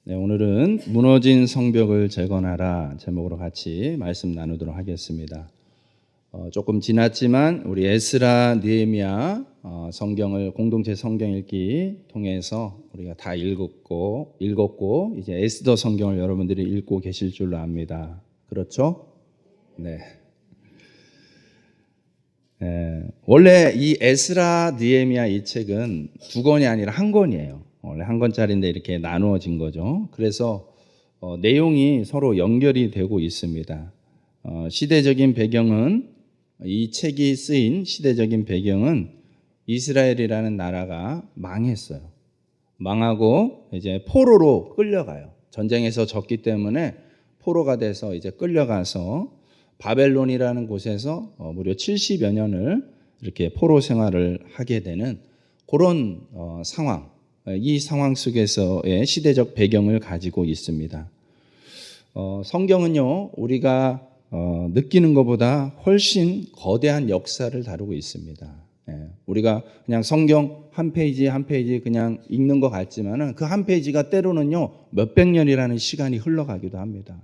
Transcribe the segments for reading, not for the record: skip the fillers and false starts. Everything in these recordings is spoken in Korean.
네, 오늘은 무너진 성벽을 재건하라 제목으로 같이 말씀 나누도록 하겠습니다. 조금 지났지만 우리 에스라 느헤미야 성경을 공동체 성경 읽기 통해서 우리가 다 읽었고 이제 에스더 성경을 여러분들이 읽고 계실 줄로 압니다. 그렇죠? 네. 원래 이 에스라 느헤미야 이 책은 두 권이 아니라 한 권이에요. 원래 한 권짜리인데 이렇게 나누어진 거죠. 그래서 내용이 서로 연결이 되고 있습니다. 시대적인 배경은 이 책이 쓰인 시대적인 배경은 이스라엘이라는 나라가 망했어요. 망하고 이제 포로로 끌려가요. 전쟁에서 졌기 때문에 포로가 돼서 이제 끌려가서 바벨론이라는 곳에서 무려 70여 년을 이렇게 포로 생활을 하게 되는 그런 상황, 이 상황 속에서의 시대적 배경을 가지고 있습니다. 성경은요, 우리가 느끼는 것보다 훨씬 거대한 역사를 다루고 있습니다. 우리가 그냥 성경 한 페이지 한 페이지 그냥 읽는 것 같지만은 그 한 페이지가 때로는요 몇백 년이라는 시간이 흘러가기도 합니다.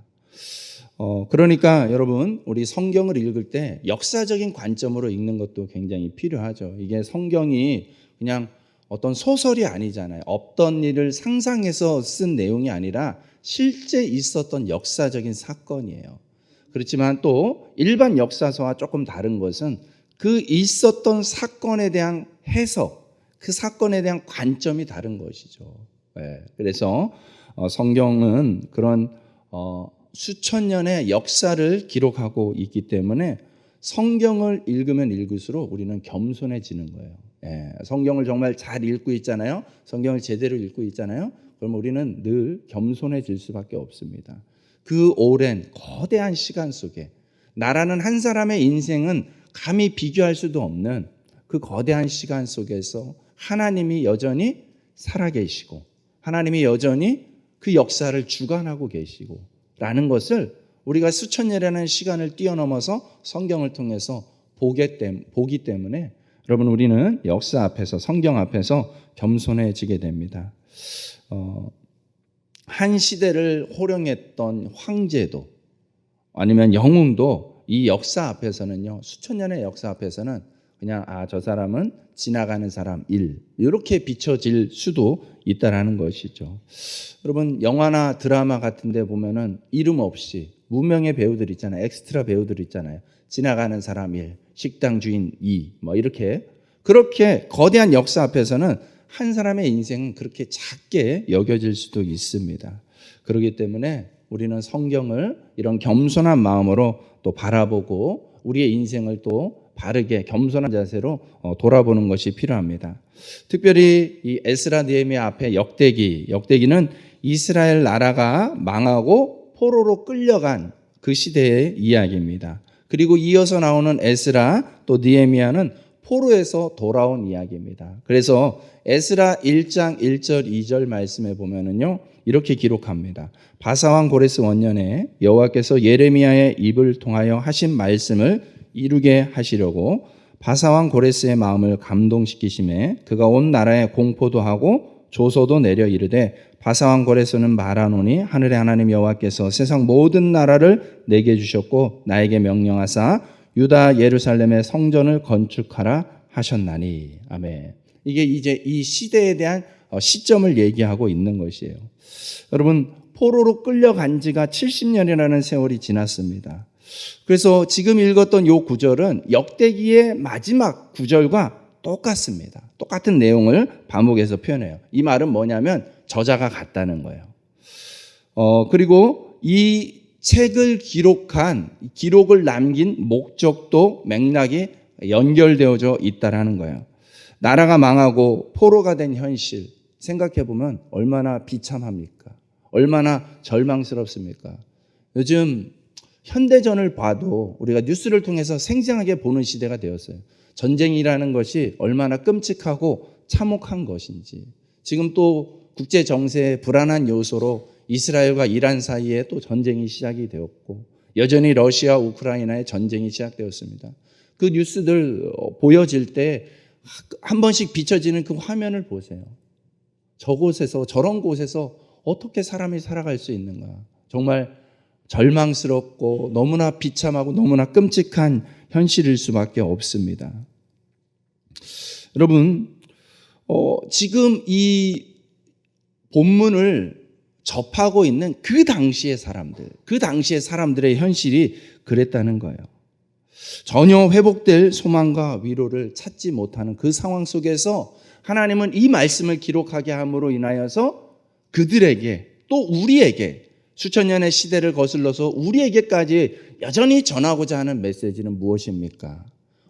그러니까 여러분 우리 성경을 읽을 때 역사적인 관점으로 읽는 것도 굉장히 필요하죠. 이게 성경이 그냥 어떤 소설이 아니잖아요. 없던 일을 상상해서 쓴 내용이 아니라 실제 있었던 역사적인 사건이에요. 그렇지만 또 일반 역사서와 조금 다른 것은 그 있었던 사건에 대한 해석, 그 사건에 대한 관점이 다른 것이죠. 그래서 성경은 그런 수천 년의 역사를 기록하고 있기 때문에 성경을 읽으면 읽을수록 우리는 겸손해지는 거예요. 성경을 정말 잘 읽고 있잖아요. 성경을 제대로 읽고 있잖아요. 그럼 우리는 늘 겸손해질 수밖에 없습니다. 그 오랜 거대한 시간 속에 나라는 한 사람의 인생은 감히 비교할 수도 없는 그 거대한 시간 속에서 하나님이 여전히 살아계시고 하나님이 여전히 그 역사를 주관하고 계시고 라는 것을 우리가 수천 년이라는 시간을 뛰어넘어서 성경을 통해서 보기 때문에 여러분 우리는 역사 앞에서 성경 앞에서 겸손해지게 됩니다. 한 시대를 호령했던 황제도 아니면 영웅도 이 역사 앞에서는요 수천 년의 역사 앞에서는 그냥 저 사람은 지나가는 사람 이렇게 비춰질 수도 있다라는 것이죠. 여러분 영화나 드라마 같은 데 보면은 이름 없이 무명의 배우들 있잖아요. 엑스트라 배우들 있잖아요. 지나가는 사람 1, 식당 주인 2 이렇게 그렇게 거대한 역사 앞에서는 한 사람의 인생은 그렇게 작게 여겨질 수도 있습니다. 그렇기 때문에 우리는 성경을 이런 겸손한 마음으로 또 바라보고 우리의 인생을 또 바르게 겸손한 자세로 돌아보는 것이 필요합니다. 특별히 이 에스라 느헤미야 앞에 역대기는 이스라엘 나라가 망하고 포로로 끌려간 그 시대의 이야기입니다. 그리고 이어서 나오는 에스라 또 느헤미야는 포로에서 돌아온 이야기입니다. 그래서 에스라 1장 1절 2절 말씀에 보면은요 이렇게 기록합니다. 바사왕 고레스 원년에 여호와께서 예레미야의 입을 통하여 하신 말씀을 이루게 하시려고 바사왕 고레스의 마음을 감동시키심에 그가 온 나라에 공포도 하고 조소도 내려 이르되 바사왕 고레스는 말하노니 하늘의 하나님 여호와께서 세상 모든 나라를 내게 주셨고 나에게 명령하사 유다 예루살렘의 성전을 건축하라 하셨나니. 아멘. 이게 이제 이 시대에 대한 시점을 얘기하고 있는 것이에요. 여러분 포로로 끌려간 지가 70년이라는 세월이 지났습니다. 그래서 지금 읽었던 이 구절은 역대기의 마지막 구절과 똑같습니다. 똑같은 내용을 반복해서 표현해요. 이 말은 뭐냐면 저자가 같다는 거예요. 그리고 이 책을 기록을 남긴 목적도 맥락이 연결되어져 있다라는 거예요. 나라가 망하고 포로가 된 현실 생각해 보면 얼마나 비참합니까? 얼마나 절망스럽습니까? 요즘 현대전을 봐도 우리가 뉴스를 통해서 생생하게 보는 시대가 되었어요. 전쟁이라는 것이 얼마나 끔찍하고 참혹한 것인지. 지금 또 국제 정세의 불안한 요소로 이스라엘과 이란 사이에 또 전쟁이 시작이 되었고 여전히 러시아 우크라이나의 전쟁이 시작되었습니다. 그 뉴스들 보여질 때 한 번씩 비춰지는 그 화면을 보세요. 저런 곳에서 어떻게 사람이 살아갈 수 있는가? 정말 절망스럽고 너무나 비참하고 너무나 끔찍한 현실일 수밖에 없습니다. 여러분, 지금 이 본문을 접하고 있는 그 당시의 사람들의 현실이 그랬다는 거예요. 전혀 회복될 소망과 위로를 찾지 못하는 그 상황 속에서 하나님은 이 말씀을 기록하게 함으로 인하여서 그들에게 또 우리에게 수천 년의 시대를 거슬러서 우리에게까지 여전히 전하고자 하는 메시지는 무엇입니까?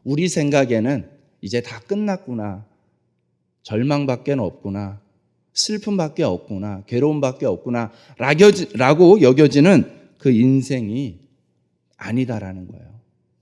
우리 생각에는 이제 다 끝났구나. 절망밖에 없구나. 슬픔밖에 없구나. 괴로움밖에 없구나. 라고 여겨지는 그 인생이 아니다라는 거예요.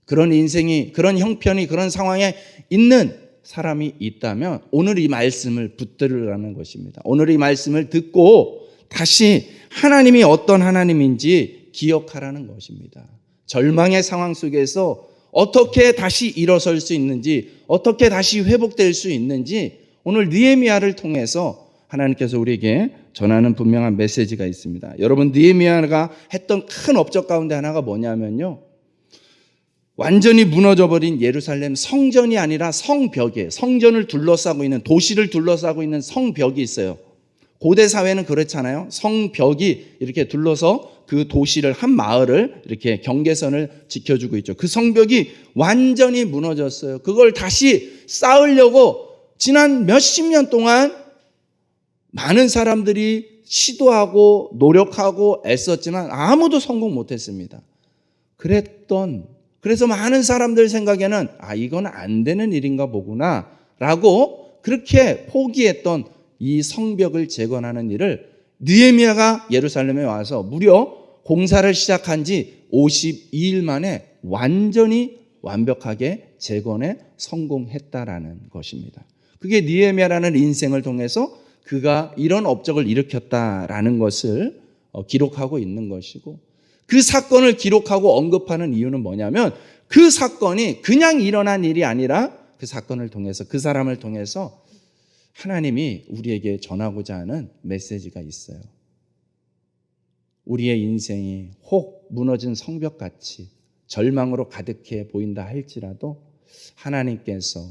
그런 인생이, 그런 형편이, 그런 상황에 있는 사람이 있다면 오늘 이 말씀을 붙들으라는 것입니다. 오늘 이 말씀을 듣고 다시 하나님이 어떤 하나님인지 기억하라는 것입니다. 절망의 상황 속에서 어떻게 다시 일어설 수 있는지, 어떻게 다시 회복될 수 있는지 오늘 느헤미야를 통해서 하나님께서 우리에게 전하는 분명한 메시지가 있습니다. 여러분, 느헤미야가 했던 큰 업적 가운데 하나가 뭐냐면요, 완전히 무너져버린 예루살렘 성전이 아니라 성벽에, 성전을 둘러싸고 있는, 도시를 둘러싸고 있는 성벽이 있어요. 고대 사회는 그렇잖아요. 성벽이 이렇게 둘러서 그 도시를, 한 마을을 이렇게 경계선을 지켜주고 있죠. 그 성벽이 완전히 무너졌어요. 그걸 다시 쌓으려고 지난 몇십 년 동안 많은 사람들이 시도하고 노력하고 애썼지만 아무도 성공 못했습니다. 그래서 많은 사람들 생각에는 이건 안 되는 일인가 보구나 라고 그렇게 포기했던 이 성벽을 재건하는 일을 느헤미야가 예루살렘에 와서 무려 공사를 시작한 지 52일 만에 완전히 완벽하게 재건에 성공했다라는 것입니다. 그게 느헤미야라는 인생을 통해서 그가 이런 업적을 일으켰다라는 것을 기록하고 있는 것이고, 그 사건을 기록하고 언급하는 이유는 뭐냐면 그 사건이 그냥 일어난 일이 아니라 그 사건을 통해서, 그 사람을 통해서 하나님이 우리에게 전하고자 하는 메시지가 있어요. 우리의 인생이 혹 무너진 성벽같이 절망으로 가득해 보인다 할지라도 하나님께서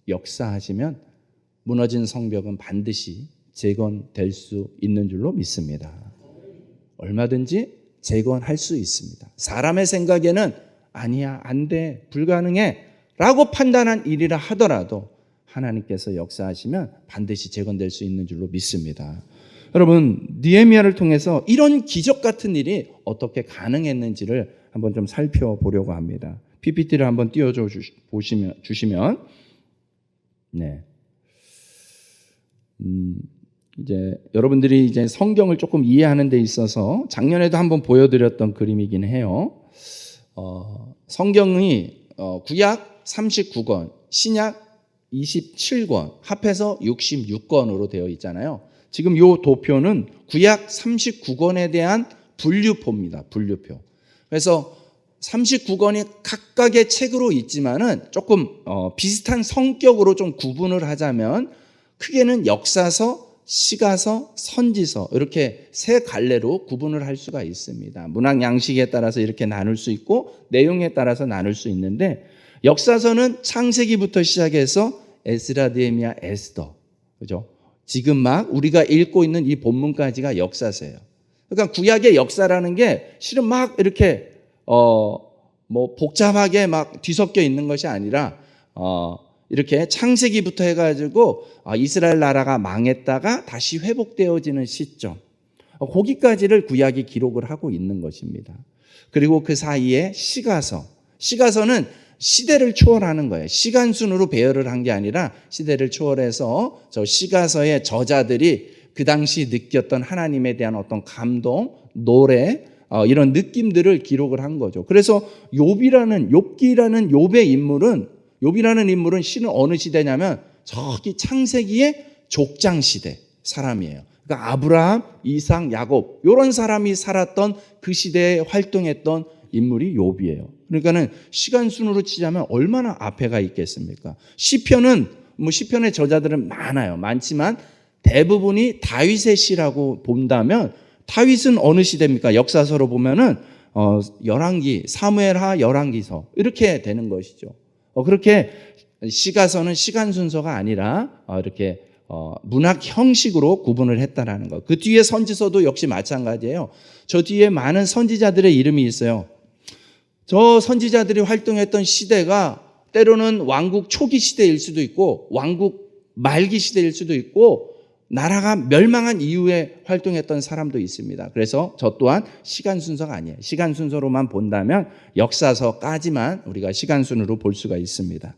역사하시면 무너진 성벽은 반드시 재건될 수 있는 줄로 믿습니다. 얼마든지 재건할 수 있습니다. 사람의 생각에는 아니야, 안 돼, 불가능해 라고 판단한 일이라 하더라도 하나님께서 역사하시면 반드시 재건될 수 있는 줄로 믿습니다. 여러분, 느헤미야를 통해서 이런 기적 같은 일이 어떻게 가능했는지를 한번 좀 살펴보려고 합니다. PPT를 한번 띄워줘 주시면, 네. 이제 여러분들이 이제 성경을 조금 이해하는 데 있어서 작년에도 한번 보여드렸던 그림이긴 해요. 성경이 구약 39권, 신약 27권, 합해서 66권으로 되어 있잖아요. 지금 이 도표는 구약 39권에 대한 분류표입니다. 분류표. 그래서 39권이 각각의 책으로 있지만은 조금 비슷한 성격으로 좀 구분을 하자면 크게는 역사서, 시가서, 선지서 이렇게 세 갈래로 구분을 할 수가 있습니다. 문학 양식에 따라서 이렇게 나눌 수 있고 내용에 따라서 나눌 수 있는데, 역사서는 창세기부터 시작해서 에스라, 느헤미야, 에스더, 그죠? 지금 막 우리가 읽고 있는 이 본문까지가 역사서예요. 그러니까 구약의 역사라는 게 실은 막 이렇게 복잡하게 막 뒤섞여 있는 것이 아니라 이렇게 창세기부터 해가지고 이스라엘 나라가 망했다가 다시 회복되어지는 시점, 거기까지를 구약이 기록을 하고 있는 것입니다. 그리고 그 사이에 시가서는 시대를 초월하는 거예요. 시간순으로 배열을 한 게 아니라 시대를 초월해서 저 시가서의 저자들이 그 당시 느꼈던 하나님에 대한 어떤 감동, 노래, 이런 느낌들을 기록을 한 거죠. 그래서 욥기라는 욥의 인물은, 실은 어느 시대냐면 저기 창세기의 족장 시대 사람이에요. 그러니까 아브라함, 이삭, 야곱 이런 사람이 살았던 그 시대에 활동했던 인물이 욥이에요. 그러니까는 시간순으로 치자면 얼마나 앞에가 있겠습니까? 시편은 시편의 저자들은 많지만 대부분이 다윗의 시라고 본다면 다윗은 어느 시대입니까? 역사서로 보면은 열왕기, 사무엘하, 열왕기서 이렇게 되는 것이죠. 그렇게 시가서는 시간 순서가 아니라 이렇게 문학 형식으로 구분을 했다라는 것. 그 뒤에 선지서도 역시 마찬가지예요. 저 뒤에 많은 선지자들의 이름이 있어요. 저 선지자들이 활동했던 시대가 때로는 왕국 초기 시대일 수도 있고 왕국 말기 시대일 수도 있고 나라가 멸망한 이후에 활동했던 사람도 있습니다. 그래서 저 또한 시간 순서가 아니에요. 시간 순서로만 본다면 역사서까지만 우리가 시간 순으로 볼 수가 있습니다.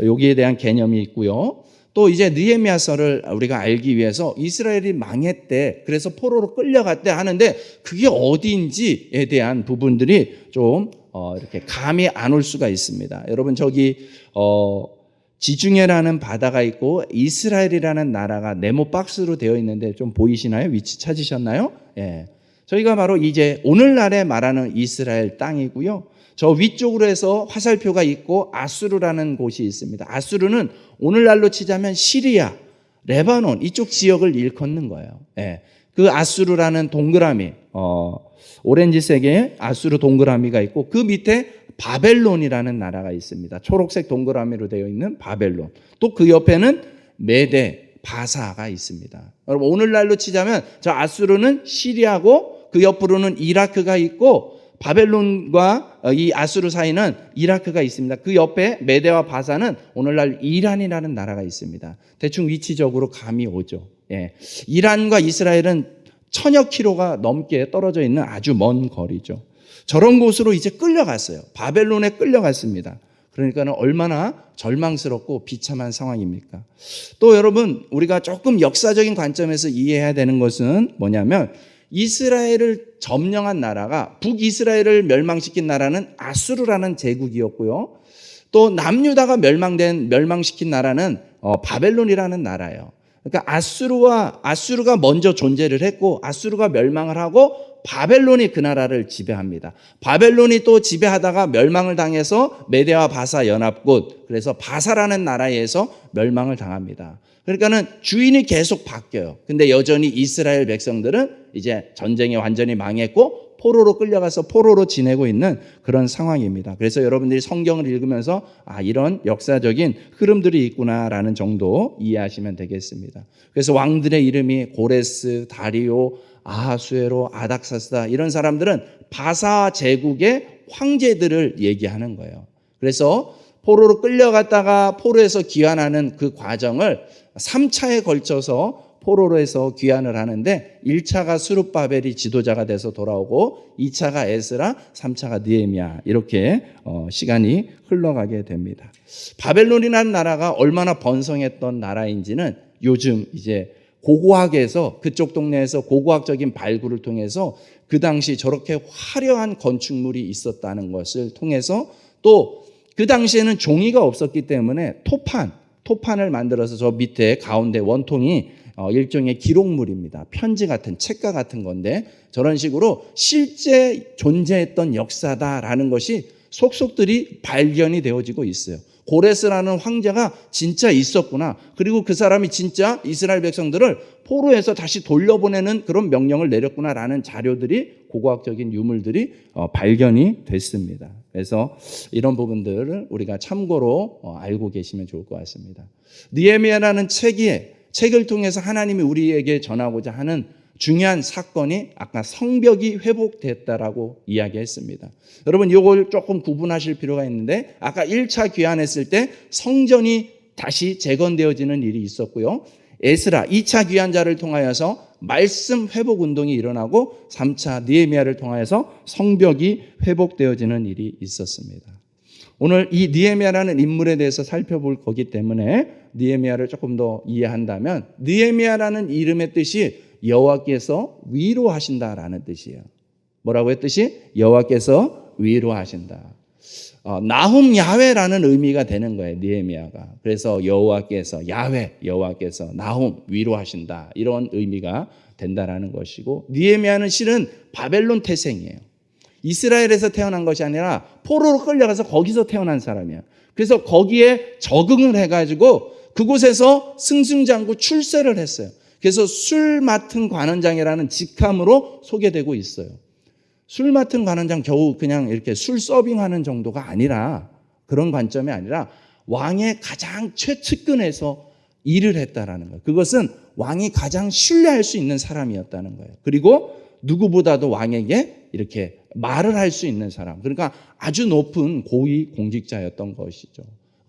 여기에 대한 개념이 있고요. 또 이제 느헤미야서를 우리가 알기 위해서 이스라엘이 망했대, 그래서 포로로 끌려갔대 하는데 그게 어디인지에 대한 부분들이 좀 이렇게 감이 안 올 수가 있습니다. 여러분 저기 지중해라는 바다가 있고 이스라엘이라는 나라가 네모 박스로 되어 있는데 좀 보이시나요? 위치 찾으셨나요? 예. 저희가 바로 이제 오늘날에 말하는 이스라엘 땅이고요. 저 위쪽으로 해서 화살표가 있고 아수르라는 곳이 있습니다. 아수르는 오늘날로 치자면 시리아, 레바논 이쪽 지역을 일컫는 거예요. 예. 그 아수르라는 동그라미, 오렌지색의 아수르 동그라미가 있고 그 밑에 바벨론이라는 나라가 있습니다. 초록색 동그라미로 되어 있는 바벨론. 또 그 옆에는 메데, 바사가 있습니다. 여러분 오늘날로 치자면 저 아수르는 시리아고 그 옆으로는 이라크가 있고 바벨론과 이 아수르 사이는 이라크가 있습니다. 그 옆에 메데와 바사는 오늘날 이란이라는 나라가 있습니다. 대충 위치적으로 감이 오죠. 예. 이란과 이스라엘은 1000여 킬로가 넘게 떨어져 있는 아주 먼 거리죠. 저런 곳으로 이제 끌려갔어요. 바벨론에 끌려갔습니다. 그러니까 얼마나 절망스럽고 비참한 상황입니까? 또 여러분 우리가 조금 역사적인 관점에서 이해해야 되는 것은 뭐냐면 이스라엘을 점령한 나라가 북이스라엘을 멸망시킨 나라는 아수르라는 제국이었고요. 또 남유다가 멸망시킨 나라는 바벨론이라는 나라예요. 그러니까 아수르가 먼저 존재를 했고 아수르가 멸망을 하고 바벨론이 그 나라를 지배합니다. 바벨론이 또 지배하다가 멸망을 당해서 메데와 바사 연합국, 그래서 바사라는 나라에서 멸망을 당합니다. 그러니까는 주인이 계속 바뀌어요. 근데 여전히 이스라엘 백성들은 이제 전쟁이 완전히 망했고 포로로 끌려가서 포로로 지내고 있는 그런 상황입니다. 그래서 여러분들이 성경을 읽으면서 이런 역사적인 흐름들이 있구나라는 정도 이해하시면 되겠습니다. 그래서 왕들의 이름이 고레스, 다리오, 아하수에로, 아닥사스다 이런 사람들은 바사 제국의 황제들을 얘기하는 거예요. 그래서 포로로 끌려갔다가 포로에서 귀환하는 그 과정을 3차에 걸쳐서 포로로 해서 귀환을 하는데 1차가 스룹바벨이 지도자가 돼서 돌아오고 2차가 에스라, 3차가 느헤미야 이렇게 시간이 흘러가게 됩니다. 바벨론이라는 나라가 얼마나 번성했던 나라인지는 요즘 이제 고고학에서 그쪽 동네에서 고고학적인 발굴을 통해서 그 당시 저렇게 화려한 건축물이 있었다는 것을 통해서 또 그 당시에는 종이가 없었기 때문에 토판을 만들어서 저 밑에 가운데 원통이 일종의 기록물입니다. 편지 같은 책과 같은 건데 저런 식으로 실제 존재했던 역사다라는 것이 속속들이 발견이 되어지고 있어요. 고레스라는 황제가 진짜 있었구나. 그리고 그 사람이 진짜 이스라엘 백성들을 포로에서 다시 돌려보내는 그런 명령을 내렸구나라는 자료들이 고고학적인 유물들이 발견이 됐습니다. 그래서 이런 부분들을 우리가 참고로 알고 계시면 좋을 것 같습니다. 느헤미야라는 책을 통해서 하나님이 우리에게 전하고자 하는 중요한 사건이 아까 성벽이 회복됐다라고 이야기했습니다. 여러분 이걸 조금 구분하실 필요가 있는데 아까 1차 귀환했을 때 성전이 다시 재건되어지는 일이 있었고요. 에스라 2차 귀환자를 통하여서 말씀 회복 운동이 일어나고 3차 느헤미야를 통하여서 성벽이 회복되어지는 일이 있었습니다. 오늘 이 느헤미야라는 인물에 대해서 살펴볼 거기 때문에 느헤미야를 조금 더 이해한다면 느헤미야라는 이름의 뜻이 여호와께서 위로하신다라는 뜻이에요. 뭐라고 했듯이 여호와께서 위로하신다. 나훔 야훼라는 의미가 되는 거예요. 느헤미야가. 그래서 여호와께서 여호와께서 나훔 위로하신다 이런 의미가 된다라는 것이고 느헤미야는 실은 바벨론 태생이에요. 이스라엘에서 태어난 것이 아니라 포로로 끌려가서 거기서 태어난 사람이에요. 그래서 거기에 적응을 해가지고 그곳에서 승승장구 출세를 했어요. 그래서 술 맡은 관원장이라는 직함으로 소개되고 있어요. 술 맡은 관원장 겨우 그냥 이렇게 술 서빙하는 정도가 아니라, 그런 관점이 아니라 왕의 가장 최측근에서 일을 했다라는 거예요. 그것은 왕이 가장 신뢰할 수 있는 사람이었다는 거예요. 그리고 누구보다도 왕에게 이렇게 말을 할 수 있는 사람, 그러니까 아주 높은 고위 공직자였던 것이죠.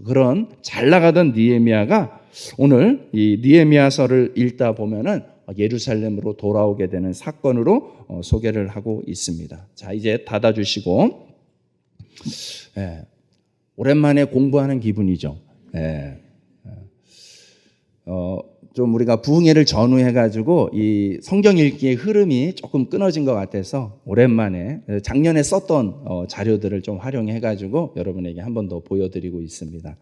그런 잘 나가던 느헤미야가 오늘 이 느헤미야서를 읽다 보면은 예루살렘으로 돌아오게 되는 사건으로 소개를 하고 있습니다. 자, 이제 닫아주시고, 오랜만에 공부하는 기분이죠. 좀 우리가 부흥회를 전후해가지고 이 성경 읽기의 흐름이 조금 끊어진 것 같아서 오랜만에 작년에 썼던 자료들을 좀 활용해가지고 여러분에게 한 번 더 보여드리고 있습니다.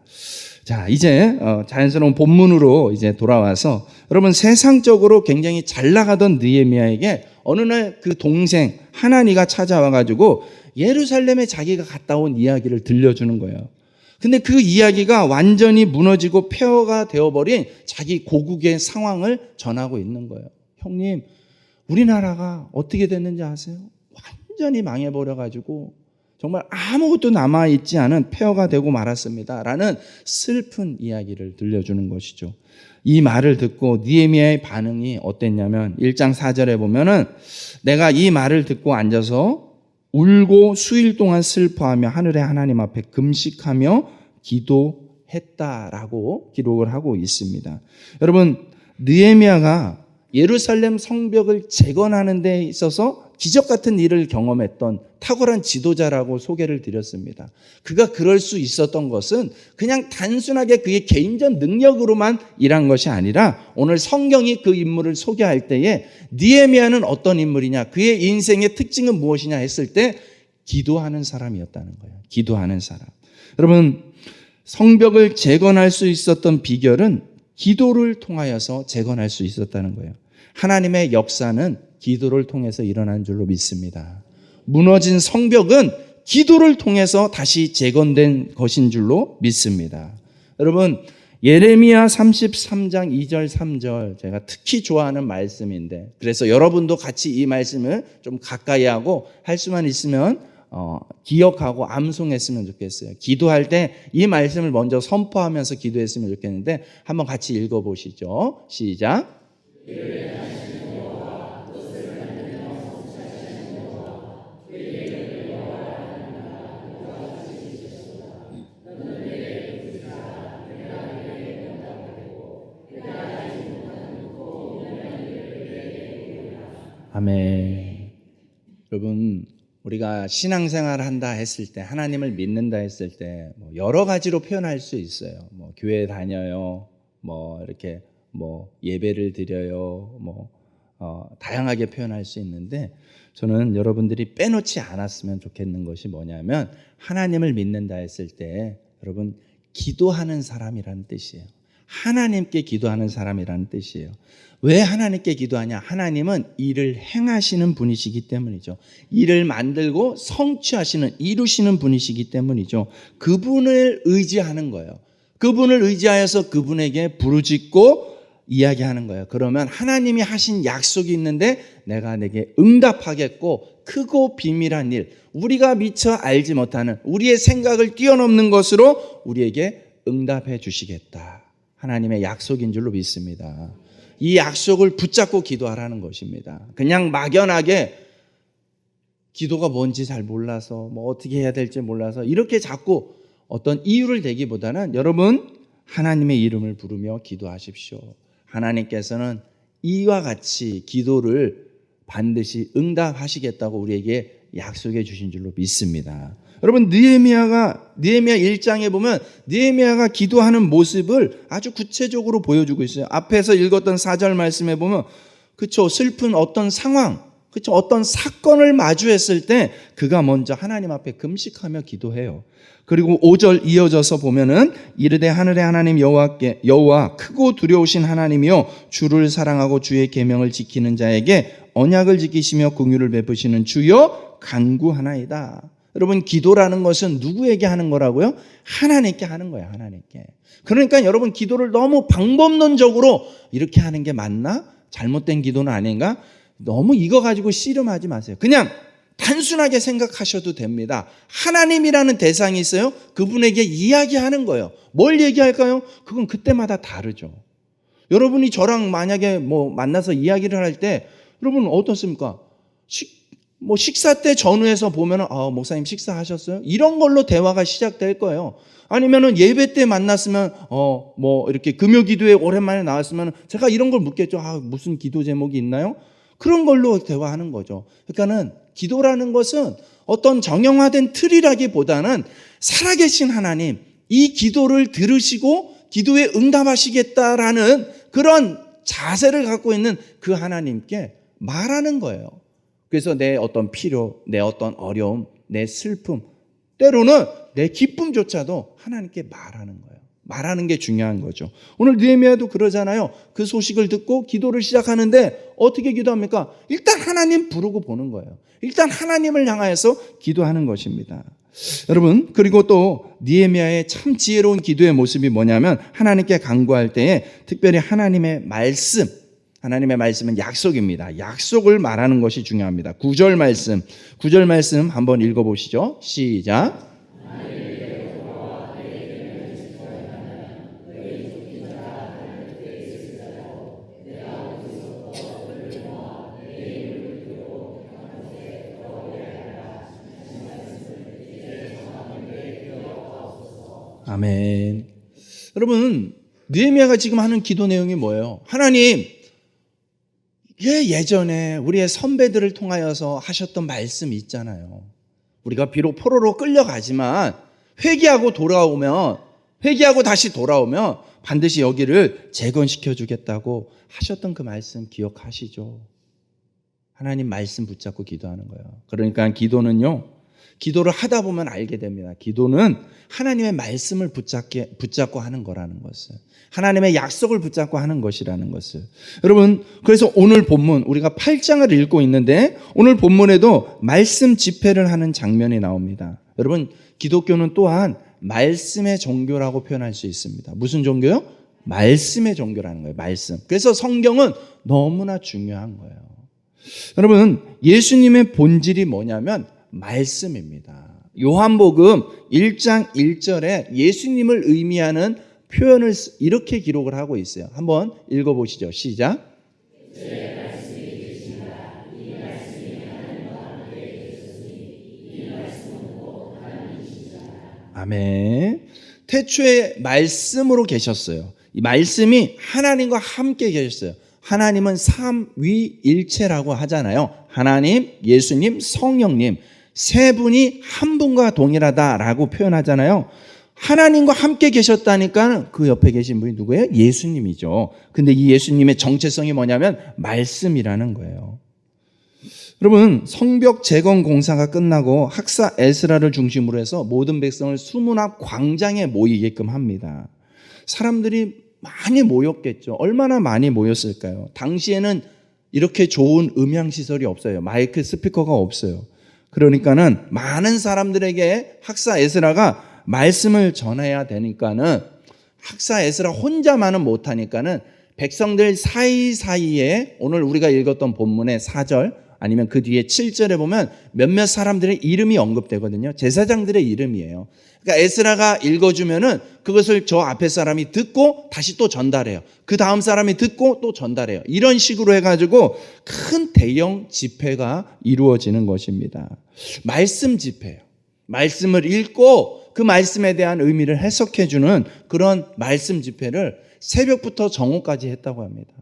자, 이제 자연스러운 본문으로 이제 돌아와서, 여러분 세상적으로 굉장히 잘 나가던 느헤미야에게 어느 날 그 동생 하나니가 찾아와가지고 예루살렘에 자기가 갔다 온 이야기를 들려주는 거예요. 근데 그 이야기가 완전히 무너지고 폐허가 되어버린 자기 고국의 상황을 전하고 있는 거예요. 형님, 우리나라가 어떻게 됐는지 아세요? 완전히 망해버려가지고 정말 아무것도 남아있지 않은 폐허가 되고 말았습니다 라는 슬픈 이야기를 들려주는 것이죠. 이 말을 듣고 느헤미야의 반응이 어땠냐면 1장 4절에 보면은, 내가 이 말을 듣고 앉아서 울고 수일 동안 슬퍼하며 하늘의 하나님 앞에 금식하며 기도했다라고 기록을 하고 있습니다. 여러분, 느헤미야가 예루살렘 성벽을 재건하는 데 있어서 기적 같은 일을 경험했던 탁월한 지도자라고 소개를 드렸습니다. 그가 그럴 수 있었던 것은 그냥 단순하게 그의 개인적 능력으로만 일한 것이 아니라, 오늘 성경이 그 인물을 소개할 때에 느헤미야는 어떤 인물이냐, 그의 인생의 특징은 무엇이냐 했을 때 기도하는 사람이었다는 거예요. 기도하는 사람. 여러분, 성벽을 재건할 수 있었던 비결은 기도를 통하여서 재건할 수 있었다는 거예요. 하나님의 역사는 기도를 통해서 일어난 줄로 믿습니다. 무너진 성벽은 기도를 통해서 다시 재건된 것인 줄로 믿습니다. 여러분, 예레미야 33장 2절 3절 제가 특히 좋아하는 말씀인데, 그래서 여러분도 같이 이 말씀을 좀 가까이 하고 할 수만 있으면 기억하고 암송했으면 좋겠어요. 기도할 때 이 말씀을 먼저 선포하면서 기도했으면 좋겠는데, 한번 같이 읽어보시죠. 시작. 아멘. 여러분, 우리가 신앙생활을 한다 했을 때, 하나님을 믿는다 했을 때 여러 가지로 표현할 수 있어요. 교회 다녀요, 이렇게 예배를 드려요, 다양하게 표현할 수 있는데, 저는 여러분들이 빼놓지 않았으면 좋겠는 것이 뭐냐면, 하나님을 믿는다 했을 때 여러분, 기도하는 사람이라는 뜻이에요. 하나님께 기도하는 사람이라는 뜻이에요. 왜 하나님께 기도하냐? 하나님은 일을 행하시는 분이시기 때문이죠. 일을 만들고 성취하시는, 이루시는 분이시기 때문이죠. 그분을 의지하는 거예요. 그분을 의지하여서 그분에게 부르짖고 이야기하는 거예요. 그러면 하나님이 하신 약속이 있는데 내가 내게 응답하겠고, 크고 비밀한 일, 우리가 미처 알지 못하는, 우리의 생각을 뛰어넘는 것으로 우리에게 응답해 주시겠다. 하나님의 약속인 줄로 믿습니다. 이 약속을 붙잡고 기도하라는 것입니다. 그냥 막연하게 기도가 뭔지 잘 몰라서, 어떻게 해야 될지 몰라서 이렇게 자꾸 어떤 이유를 대기보다는, 여러분, 하나님의 이름을 부르며 기도하십시오. 하나님께서는 이와 같이 기도를 반드시 응답하시겠다고 우리에게 약속해 주신 줄로 믿습니다. 여러분, 느헤미야 1장에 보면 느헤미야가 기도하는 모습을 아주 구체적으로 보여주고 있어요. 앞에서 읽었던 4절 말씀에 보면, 그렇죠, 슬픈 어떤 상황, 그렇죠, 어떤 사건을 마주했을 때 그가 먼저 하나님 앞에 금식하며 기도해요. 그리고 5절 이어져서 보면은, 이르되 하늘의 하나님 여호와 크고 두려우신 하나님이요 주를 사랑하고 주의 계명을 지키는 자에게 언약을 지키시며 긍휼을 베푸시는 주여 간구하나이다. 여러분, 기도라는 것은 누구에게 하는 거라고요? 하나님께 하는 거예요. 하나님께. 그러니까 여러분, 기도를 너무 방법론적으로 이렇게 하는 게 맞나? 잘못된 기도는 아닌가? 너무 이거 가지고 씨름하지 마세요. 그냥 단순하게 생각하셔도 됩니다. 하나님이라는 대상이 있어요. 그분에게 이야기하는 거예요. 뭘 얘기할까요? 그건 그때마다 다르죠. 여러분이 저랑 만약에 만나서 이야기를 할 때 여러분 어떻습니까? 식사 때 전후에서 보면은 목사님 식사하셨어요? 이런 걸로 대화가 시작될 거예요. 아니면은 예배 때 만났으면 이렇게 금요 기도에 오랜만에 나왔으면 제가 이런 걸 묻겠죠. 무슨 기도 제목이 있나요? 그런 걸로 대화하는 거죠. 그러니까는 기도라는 것은 어떤 정형화된 틀이라기보다는 살아계신 하나님, 이 기도를 들으시고 기도에 응답하시겠다라는 그런 자세를 갖고 있는 그 하나님께 말하는 거예요. 그래서 내 어떤 필요, 내 어떤 어려움, 내 슬픔, 때로는 내 기쁨조차도 하나님께 말하는 거예요. 말하는 게 중요한 거죠. 오늘 느헤미야도 그러잖아요. 그 소식을 듣고 기도를 시작하는데 어떻게 기도합니까? 일단 하나님 부르고 보는 거예요. 일단 하나님을 향하여서 기도하는 것입니다. 여러분, 그리고 또 느헤미야의 참 지혜로운 기도의 모습이 뭐냐면 하나님께 간구할 때에 특별히 하나님의 말씀은 약속입니다. 약속을 말하는 것이 중요합니다. 9절 말씀 한번 읽어보시죠. 시작. 아멘. 여러분, 느헤미야가 지금 하는 기도 내용이 뭐예요? 하나님, 예전에 우리의 선배들을 통하여서 하셨던 말씀이 있잖아요. 우리가 비록 포로로 끌려가지만 회개하고 다시 돌아오면 반드시 여기를 재건시켜 주겠다고 하셨던 그 말씀 기억하시죠? 하나님 말씀 붙잡고 기도하는 거예요. 그러니까 기도를 하다 보면 알게 됩니다. 기도는 하나님의 말씀을 붙잡고 하는 거라는 것을, 하나님의 약속을 붙잡고 하는 것이라는 것을. 여러분, 그래서 오늘 본문 우리가 8장을 읽고 있는데 오늘 본문에도 말씀 집회를 하는 장면이 나옵니다. 여러분, 기독교는 또한 말씀의 종교라고 표현할 수 있습니다. 무슨 종교요? 말씀의 종교라는 거예요. 말씀. 그래서 성경은 너무나 중요한 거예요. 여러분, 예수님의 본질이 뭐냐면 말씀입니다. 요한복음 1장 1절에 예수님을 의미하는 표현을 이렇게 기록을 하고 있어요. 한번 읽어보시죠. 시작. 아멘. 태초에 말씀으로 계셨어요. 이 말씀이 하나님과 함께 계셨어요. 하나님은 삼위일체라고 하잖아요. 하나님, 예수님, 성령님 세 분이 한 분과 동일하다라고 표현하잖아요. 하나님과 함께 계셨다니까 그 옆에 계신 분이 누구예요? 예수님이죠. 근데 이 예수님의 정체성이 뭐냐면 말씀이라는 거예요. 여러분, 성벽 재건 공사가 끝나고 학사 에스라를 중심으로 해서 모든 백성을 수문 앞 광장에 모이게끔 합니다. 사람들이 많이 모였겠죠. 얼마나 많이 모였을까요? 당시에는 이렇게 좋은 음향시설이 없어요. 마이크 스피커가 없어요. 그러니까는 많은 사람들에게 학사 에스라가 말씀을 전해야 되니까는 학사 에스라 혼자만은 못하니까는 백성들 사이사이에 오늘 우리가 읽었던 본문의 4절 아니면 그 뒤에 7절에 보면 몇몇 사람들의 이름이 언급되거든요. 제사장들의 이름이에요. 그러니까 에스라가 읽어주면은 그것을 저 앞에 사람이 듣고 다시 또 전달해요. 그 다음 사람이 듣고 또 전달해요. 이런 식으로 해가지고 큰 대형 집회가 이루어지는 것입니다. 말씀 집회예요. 말씀을 읽고 그 말씀에 대한 의미를 해석해주는 그런 말씀 집회를 새벽부터 정오까지 했다고 합니다.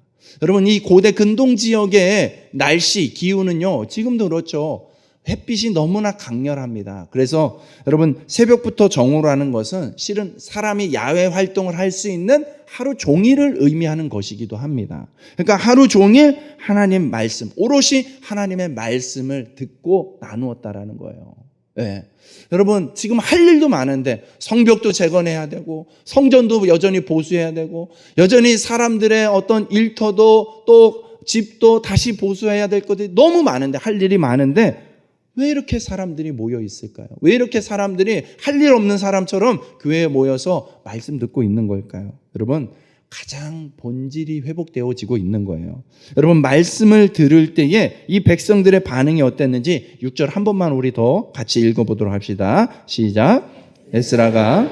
여러분, 이 고대 근동 지역의 날씨, 기후는요, 지금도 그렇죠. 햇빛이 너무나 강렬합니다. 그래서 여러분, 새벽부터 정오라는 것은 실은 사람이 야외 활동을 할 수 있는 하루 종일을 의미하는 것이기도 합니다. 그러니까 하루 종일 하나님 말씀, 오롯이 하나님의 말씀을 듣고 나누었다라는 거예요. 네. 여러분, 지금 할 일도 많은데 성벽도 재건해야 되고 성전도 여전히 보수해야 되고 여전히 사람들의 어떤 일터도 또 집도 다시 보수해야 될 것들이 너무 많은데, 할 일이 많은데 왜 이렇게 사람들이 모여 있을까요? 왜 이렇게 사람들이 할 일 없는 사람처럼 교회에 모여서 말씀 듣고 있는 걸까요? 여러분, 가장 본질이 회복되어지고 있는 거예요. 여러분, 말씀을 들을 때에 이 백성들의 반응이 어땠는지 6절 한 번만 우리 더 같이 읽어보도록 합시다. 시작. 에스라가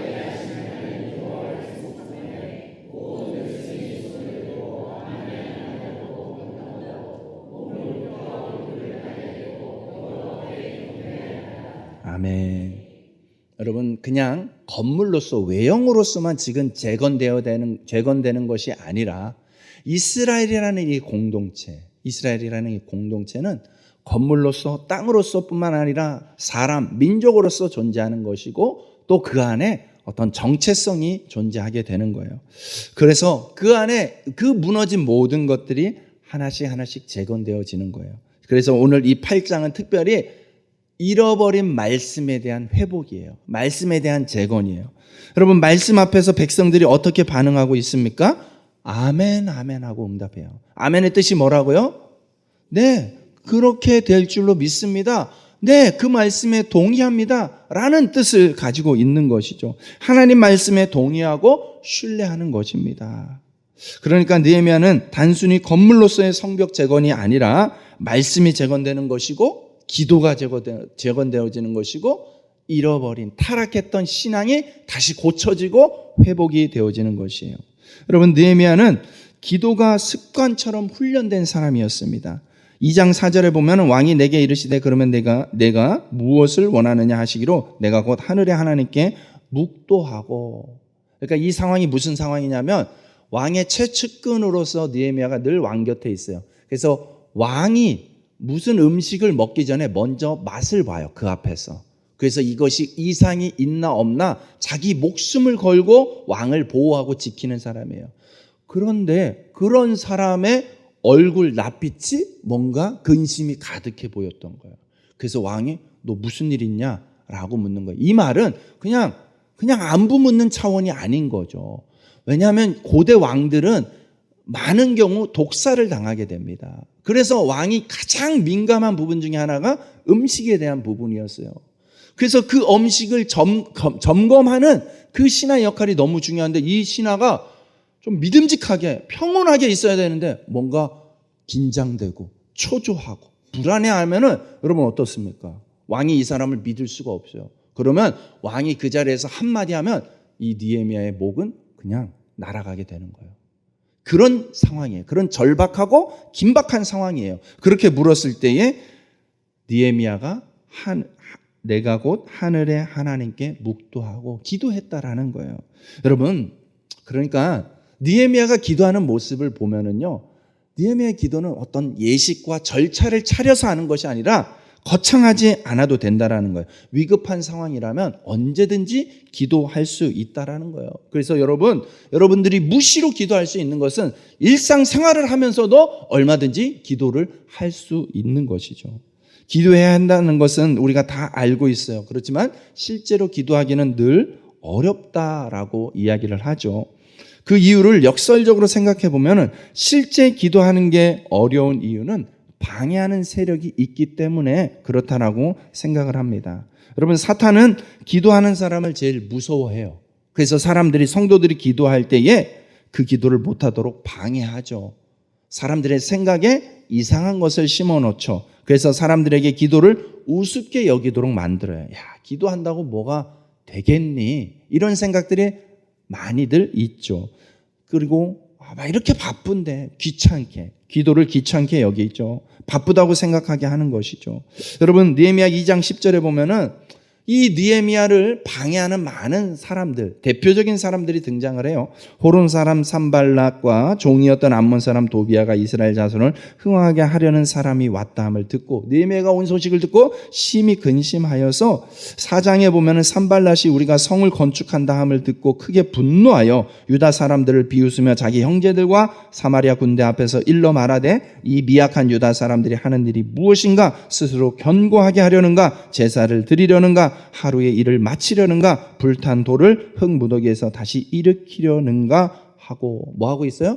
아멘. 여러분, 그냥 건물로서 외형으로서만 지금 재건되는 것이 아니라 이스라엘이라는 이 공동체는 건물로서 땅으로서뿐만 아니라 사람, 민족으로서 존재하는 것이고 또 그 안에 어떤 정체성이 존재하게 되는 거예요. 그래서 그 안에 그 무너진 모든 것들이 하나씩 재건되어지는 거예요. 그래서 오늘 이 8장은 특별히 잃어버린 말씀에 대한 회복이에요. 말씀에 대한 재건이에요. 여러분, 말씀 앞에서 백성들이 어떻게 반응하고 있습니까? 아멘, 아멘 하고 응답해요. 아멘의 뜻이 뭐라고요? 네, 그렇게 될 줄로 믿습니다. 네, 그 말씀에 동의합니다 라는 뜻을 가지고 있는 것이죠. 하나님 말씀에 동의하고 신뢰하는 것입니다. 그러니까 느헤미야는 단순히 건물로서의 성벽 재건이 아니라 말씀이 재건되는 것이고 기도가 재건되어지는 것이고 잃어버린 타락했던 신앙이 다시 고쳐지고 회복이 되어지는 것이에요. 여러분, 느헤미야는 기도가 습관처럼 훈련된 사람이었습니다. 2장 4절에 보면 왕이 내게 이르시되 그러면 내가 무엇을 원하느냐 하시기로 내가 곧 하늘의 하나님께 묵도하고. 그러니까 이 상황이 무슨 상황이냐면 왕의 최측근으로서 느헤미야가 늘 왕 곁에 있어요. 그래서 왕이 무슨 음식을 먹기 전에 먼저 맛을 봐요. 그 앞에서. 그래서 이것이 이상이 있나 없나 자기 목숨을 걸고 왕을 보호하고 지키는 사람이에요. 그런데 그런 사람의 얼굴 낯빛이 뭔가 근심이 가득해 보였던 거예요. 그래서 왕이 너 무슨 일 있냐? 라고 묻는 거예요. 이 말은 그냥 안부 묻는 차원이 아닌 거죠. 왜냐하면 고대 왕들은 많은 경우 독사를 당하게 됩니다. 그래서 왕이 가장 민감한 부분 중에 하나가 음식에 대한 부분이었어요. 그래서 그 음식을 점검하는 그 신하의 역할이 너무 중요한데 이 신하가 좀 믿음직하게 평온하게 있어야 되는데 뭔가 긴장되고 초조하고 불안해하면은 여러분 어떻습니까? 왕이 이 사람을 믿을 수가 없어요. 그러면 왕이 그 자리에서 한마디 하면 이 느헤미야의 목은 그냥 날아가게 되는 거예요. 그런 상황이에요. 그런 절박하고 긴박한 상황이에요. 그렇게 물었을 때에 느헤미야가 내가 곧 하늘의 하나님께 묵도하고 기도했다라는 거예요. 여러분, 그러니까 느헤미야가 기도하는 모습을 보면은요, 느헤미야의 기도는 어떤 예식과 절차를 차려서 하는 것이 아니라 거창하지 않아도 된다라는 거예요. 위급한 상황이라면 언제든지 기도할 수 있다라는 거예요. 그래서 여러분들이 무시로 기도할 수 있는 것은 일상생활을 하면서도 얼마든지 기도를 할 수 있는 것이죠. 기도해야 한다는 것은 우리가 다 알고 있어요. 그렇지만 실제로 기도하기는 늘 어렵다라고 이야기를 하죠. 그 이유를 역설적으로 생각해 보면 실제 기도하는 게 어려운 이유는 방해하는 세력이 있기 때문에 그렇다라고 생각을 합니다. 여러분, 사탄은 기도하는 사람을 제일 무서워해요. 그래서 성도들이 기도할 때에 그 기도를 못하도록 방해하죠. 사람들의 생각에 이상한 것을 심어놓죠. 그래서 사람들에게 기도를 우습게 여기도록 만들어요. 야, 기도한다고 뭐가 되겠니? 이런 생각들이 많이들 있죠. 그리고 막 이렇게 바쁜데 기도를 귀찮게 여기죠. 바쁘다고 생각하게 하는 것이죠. 여러분, 느헤미야 2장 10절에 보면은 이 느헤미야를 방해하는 많은 사람들, 대표적인 사람들이 등장을 해요. 호론 사람 산발락과 종이었던 암몬 사람 도비아가 이스라엘 자손을 흥하게 하려는 사람이 왔다 함을 듣고, 느헤미야가 온 소식을 듣고 심히 근심하여서 4장에 보면은 산발락이 우리가 성을 건축한다 함을 듣고 크게 분노하여 유다 사람들을 비웃으며 자기 형제들과 사마리아 군대 앞에서 일러 말하되 이 미약한 유다 사람들이 하는 일이 무엇인가? 스스로 견고하게 하려는가? 제사를 드리려는가? 하루의 일을 마치려는가? 불탄 돌을 흙무더기에서 다시 일으키려는가? 하고 뭐 하고 있어요?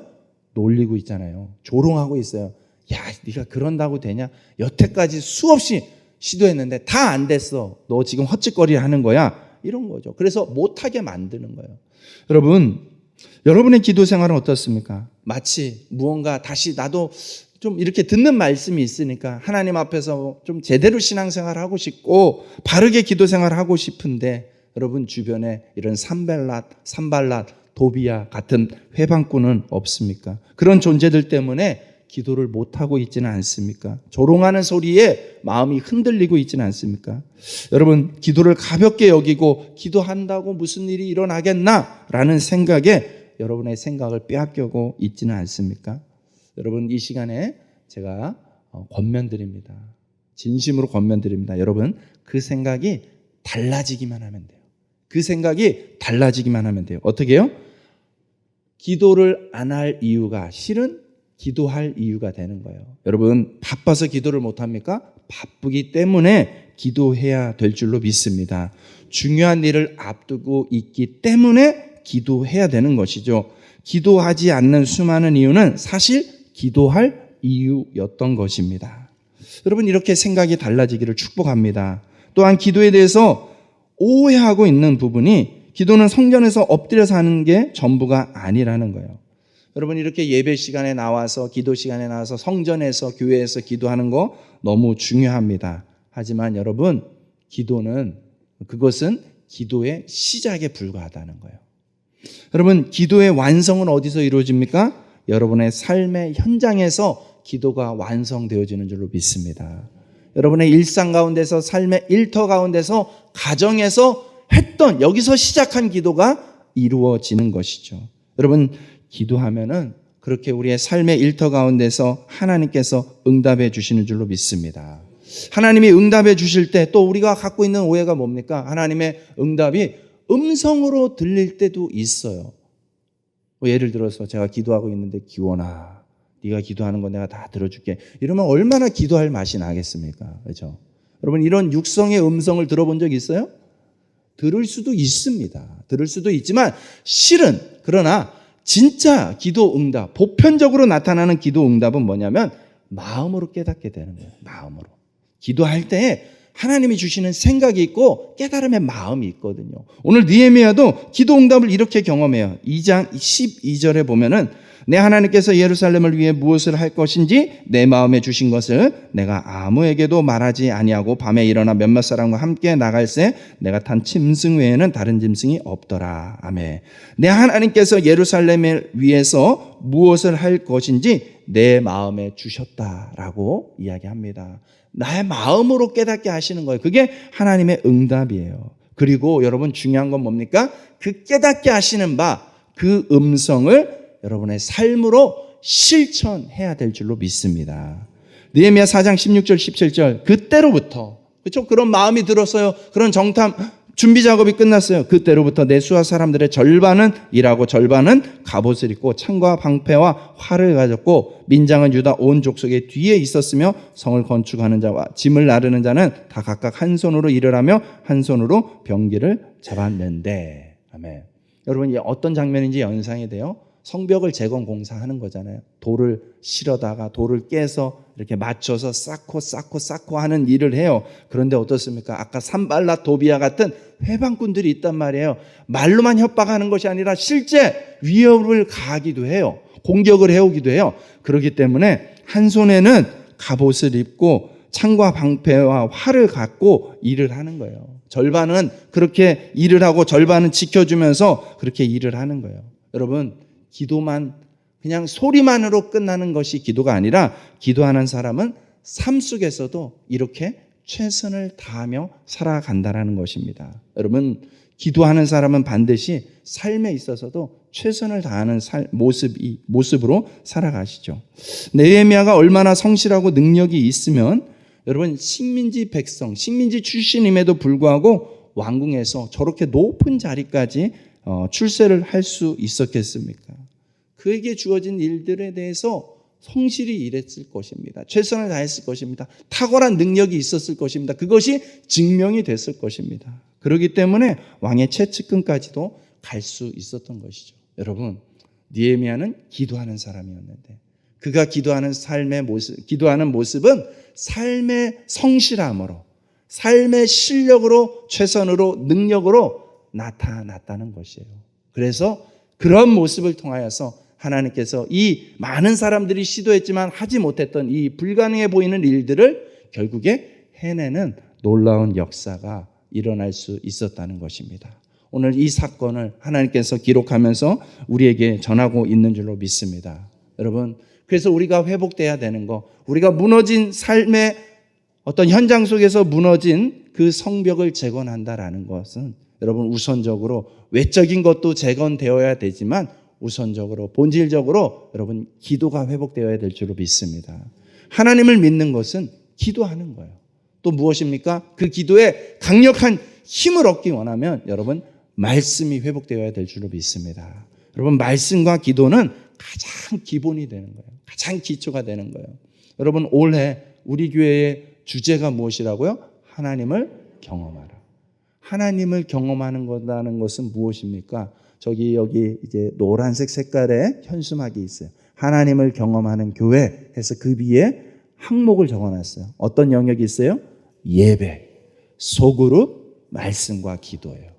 놀리고 있잖아요. 조롱하고 있어요. 야, 네가 그런다고 되냐? 여태까지 수없이 시도했는데 다 안 됐어. 너 지금 헛짓거리 하는 거야. 이런 거죠. 그래서 못하게 만드는 거예요. 여러분, 여러분의 기도 생활은 어떻습니까? 마치 무언가 다시 나도 좀 이렇게 듣는 말씀이 있으니까 하나님 앞에서 좀 제대로 신앙생활 하고 싶고 바르게 기도 생활 하고 싶은데 여러분 주변에 이런 산발랏, 도비야 같은 회방꾼은 없습니까? 그런 존재들 때문에 기도를 못하고 있지는 않습니까? 조롱하는 소리에 마음이 흔들리고 있지는 않습니까? 여러분 기도를 가볍게 여기고 기도한다고 무슨 일이 일어나겠나? 라는 생각에 여러분의 생각을 빼앗겨고 있지는 않습니까? 여러분 이 시간에 제가 권면드립니다. 진심으로 권면드립니다. 여러분 그 생각이 달라지기만 하면 돼요. 그 생각이 달라지기만 하면 돼요. 어떻게 해요? 기도를 안 할 이유가 실은 기도할 이유가 되는 거예요. 여러분 바빠서 기도를 못합니까? 바쁘기 때문에 기도해야 될 줄로 믿습니다. 중요한 일을 앞두고 있기 때문에 기도해야 되는 것이죠. 기도하지 않는 수많은 이유는 사실 기도할 이유였던 것입니다. 여러분 이렇게 생각이 달라지기를 축복합니다. 또한 기도에 대해서 오해하고 있는 부분이 기도는 성전에서 엎드려서 하는 게 전부가 아니라는 거예요. 여러분 이렇게 예배 시간에 나와서 기도 시간에 나와서 성전에서 교회에서 기도하는 거 너무 중요합니다. 하지만 여러분 그것은 기도의 시작에 불과하다는 거예요. 여러분 기도의 완성은 어디서 이루어집니까? 여러분의 삶의 현장에서 기도가 완성되어지는 줄로 믿습니다. 여러분의 일상 가운데서 삶의 일터 가운데서 가정에서 했던 여기서 시작한 기도가 이루어지는 것이죠. 여러분 기도하면은 그렇게 우리의 삶의 일터 가운데서 하나님께서 응답해 주시는 줄로 믿습니다. 하나님이 응답해 주실 때 또 우리가 갖고 있는 오해가 뭡니까? 하나님의 응답이 음성으로 들릴 때도 있어요. 예를 들어서 제가 기도하고 있는데 기원아 네가 기도하는 거 내가 다 들어줄게 이러면 얼마나 기도할 맛이 나겠습니까? 그렇죠? 여러분 이런 육성의 음성을 들어본 적 있어요? 들을 수도 있습니다. 들을 수도 있지만 실은 그러나 진짜 기도 응답, 보편적으로 나타나는 기도 응답은 뭐냐면 마음으로 깨닫게 되는 거예요. 마음으로. 기도할 때 하나님이 주시는 생각이 있고 깨달음의 마음이 있거든요. 오늘 느헤미야도 기도 응답을 이렇게 경험해요. 2장 12절에 보면은 내 하나님께서 예루살렘을 위해 무엇을 할 것인지 내 마음에 주신 것을 내가 아무에게도 말하지 아니하고 밤에 일어나 몇몇 사람과 함께 나갈새 내가 탄 짐승 외에는 다른 짐승이 없더라. 아멘. 내 하나님께서 예루살렘을 위해서 무엇을 할 것인지 내 마음에 주셨다라고 이야기합니다. 나의 마음으로 깨닫게 하시는 거예요. 그게 하나님의 응답이에요. 그리고 여러분 중요한 건 뭡니까? 그 깨닫게 하시는 그 음성을 여러분의 삶으로 실천해야 될 줄로 믿습니다. 느헤미야 4장 16절 17절 그때로부터 그렇죠? 그런 마음이 들었어요. 그런 정탐 준비 작업이 끝났어요. 그때로부터 내 수하 사람들의 절반은 일하고 절반은 갑옷을 입고 창과 방패와 활을 가졌고 민장은 유다 온 족속의 뒤에 있었으며 성을 건축하는 자와 짐을 나르는 자는 다 각각 한 손으로 일을 하며 한 손으로 병기를 잡았는데 아멘. 여러분 이게 어떤 장면인지 연상이 돼요? 성벽을 재건 공사하는 거잖아요. 돌을 실어다가 돌을 깨서 이렇게 맞춰서 쌓고 하는 일을 해요. 그런데 어떻습니까? 아까 산발랏 도비야 같은 회방꾼들이 있단 말이에요. 말로만 협박하는 것이 아니라 실제 위협을 가하기도 해요. 공격을 해오기도 해요. 그렇기 때문에 한 손에는 갑옷을 입고 창과 방패와 활을 갖고 일을 하는 거예요. 절반은 그렇게 일을 하고 절반은 지켜주면서 그렇게 일을 하는 거예요. 여러분 기도만 그냥 소리만으로 끝나는 것이 기도가 아니라 기도하는 사람은 삶 속에서도 이렇게 최선을 다하며 살아간다는 것입니다. 여러분 기도하는 사람은 반드시 삶에 있어서도 최선을 다하는 모습으로 살아가시죠. 느헤미야가 얼마나 성실하고 능력이 있으면 여러분 식민지 출신임에도 불구하고 왕궁에서 저렇게 높은 자리까지 출세를 할 수 있었겠습니까? 그에게 주어진 일들에 대해서 성실히 일했을 것입니다. 최선을 다했을 것입니다. 탁월한 능력이 있었을 것입니다. 그것이 증명이 됐을 것입니다. 그렇기 때문에 왕의 최측근까지도 갈 수 있었던 것이죠. 여러분, 느헤미야는 기도하는 사람이었는데 그가 기도하는 기도하는 모습은 삶의 성실함으로, 삶의 실력으로, 최선으로, 능력으로 나타났다는 것이에요. 그래서 그런 모습을 통하여서 하나님께서 이 많은 사람들이 시도했지만 하지 못했던 이 불가능해 보이는 일들을 결국에 해내는 놀라운 역사가 일어날 수 있었다는 것입니다. 오늘 이 사건을 하나님께서 기록하면서 우리에게 전하고 있는 줄로 믿습니다. 여러분, 그래서 우리가 회복돼야 되는 거, 우리가 무너진 삶의 어떤 현장 속에서 무너진 그 성벽을 재건한다라는 것은 여러분 우선적으로 외적인 것도 재건되어야 되지만 우선적으로 본질적으로 여러분 기도가 회복되어야 될 줄로 믿습니다. 하나님을 믿는 것은 기도하는 거예요. 또 무엇입니까? 그 기도에 강력한 힘을 얻기 원하면 여러분 말씀이 회복되어야 될 줄로 믿습니다. 여러분 말씀과 기도는 가장 기본이 되는 거예요. 가장 기초가 되는 거예요. 여러분 올해 우리 교회의 주제가 무엇이라고요? 하나님을 경험하라. 하나님을 경험하는 거라는 것은 무엇입니까? 여기 이제 노란색 색깔의 현수막이 있어요. 하나님을 경험하는 교회 해서 그 위에 항목을 적어놨어요. 어떤 영역이 있어요? 예배, 소그룹, 말씀과 기도예요.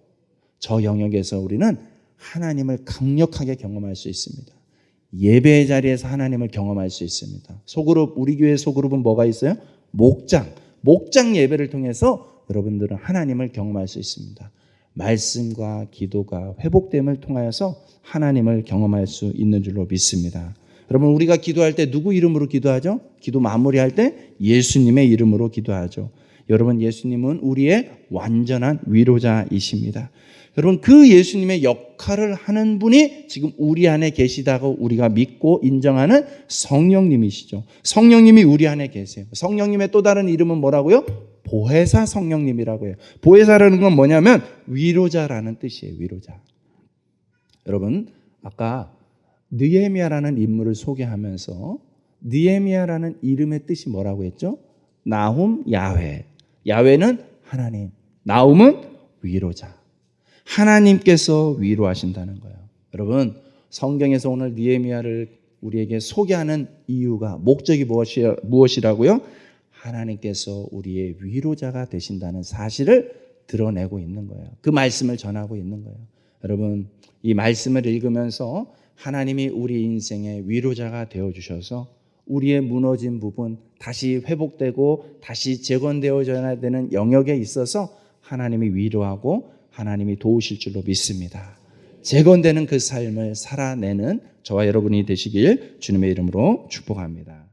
저 영역에서 우리는 하나님을 강력하게 경험할 수 있습니다. 예배의 자리에서 하나님을 경험할 수 있습니다. 소그룹, 우리 교회 소그룹은 뭐가 있어요? 목장 예배를 통해서 여러분들은 하나님을 경험할 수 있습니다. 말씀과 기도가 회복됨을 통하여서 하나님을 경험할 수 있는 줄로 믿습니다. 여러분 우리가 기도할 때 누구 이름으로 기도하죠? 기도 마무리할 때 예수님의 이름으로 기도하죠. 여러분 예수님은 우리의 완전한 위로자이십니다. 여러분 그 예수님의 역할을 하는 분이 지금 우리 안에 계시다고 우리가 믿고 인정하는 성령님이시죠. 성령님이 우리 안에 계세요. 성령님의 또 다른 이름은 뭐라고요? 보혜사 성령님이라고 해요. 보혜사라는 건 뭐냐면 위로자라는 뜻이에요. 위로자. 여러분 아까 느헤미야라는 인물을 소개하면서 느헤미야라는 이름의 뜻이 뭐라고 했죠? 나훔 야훼. 야훼는 하나님, 나훔은 위로자. 하나님께서 위로하신다는 거예요. 여러분 성경에서 오늘 느헤미야를 우리에게 소개하는 이유가 목적이 무엇이라고요? 하나님께서 우리의 위로자가 되신다는 사실을 드러내고 있는 거예요. 그 말씀을 전하고 있는 거예요. 여러분 이 말씀을 읽으면서 하나님이 우리 인생의 위로자가 되어주셔서 우리의 무너진 부분 다시 회복되고 다시 재건되어져야 되는 영역에 있어서 하나님이 위로하고 하나님이 도우실 줄로 믿습니다. 재건되는 그 삶을 살아내는 저와 여러분이 되시길 주님의 이름으로 축복합니다.